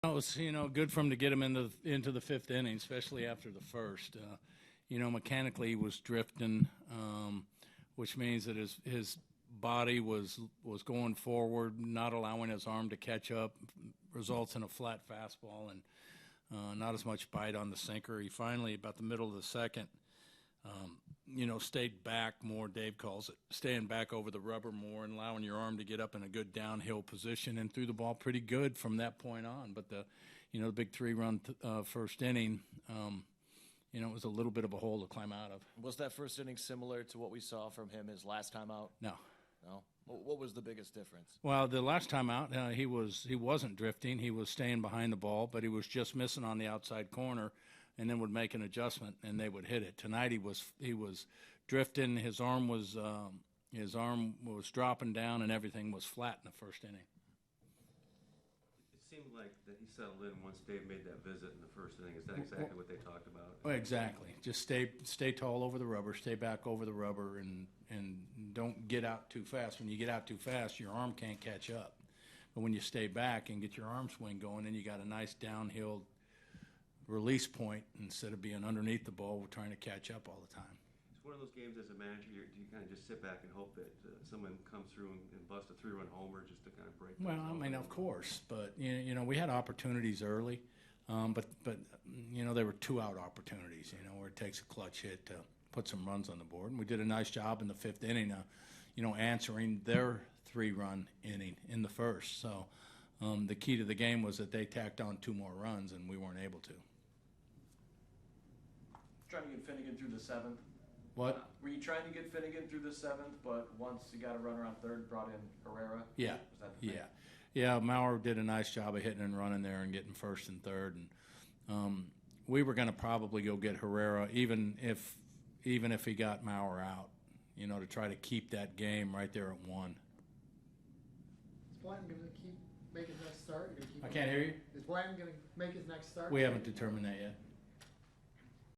It was, good for him to get him into the fifth inning, especially after the first. Mechanically he was drifting, which means that his body was going forward, not allowing his arm to catch up, results in a flat fastball and not as much bite on the sinker. He finally, about the middle of the second, stayed back more. Dave calls it staying back over the rubber more and allowing your arm to get up in a good downhill position, and threw the ball pretty good from that point on. But the big 3-run first inning, it was a little bit of a hole to climb out of. Was that first inning similar to what we saw from him his last time out? No. No? What was the biggest difference? Well, the last time out, he wasn't drifting. He was staying behind the ball, but he was just missing on the outside corner, and then would make an adjustment, and they would hit it. Tonight he was drifting. His arm was dropping down, and everything was flat in the first inning. It seemed like that he settled in once Dave made that visit in the first inning. Is that exactly what they talked about? Oh, exactly. Just stay tall over the rubber, stay back over the rubber, and don't get out too fast. When you get out too fast, your arm can't catch up. But when you stay back and get your arm swing going, then you got a nice downhill release point instead of being underneath the ball trying to catch up all the time. It's one of those games as a manager, do you kind of just sit back and hope that someone comes through and busts a 3-run homer just to kind of break? Well, I mean, of course, but we had opportunities early, but there were 2-out opportunities, where it takes a clutch hit to put some runs on the board, and we did a nice job in the fifth inning, answering their 3-run inning in the first. So the key to the game was that they tacked on 2 more runs, and we weren't able to. Trying to get Finnegan through the 7th. What? Were you trying to get Finnegan through the 7th, but once you got a runner on third, brought in Herrera? Yeah. Was that the thing? Yeah. Maurer did a nice job of hitting and running there and getting first and third. And we were going to probably go get Herrera, even if he got Maurer out, to try to keep that game right there at 1. Is Blanton going to make his next start? I can't hear you. Is Blanton going to make his next start? We haven't determined that yet.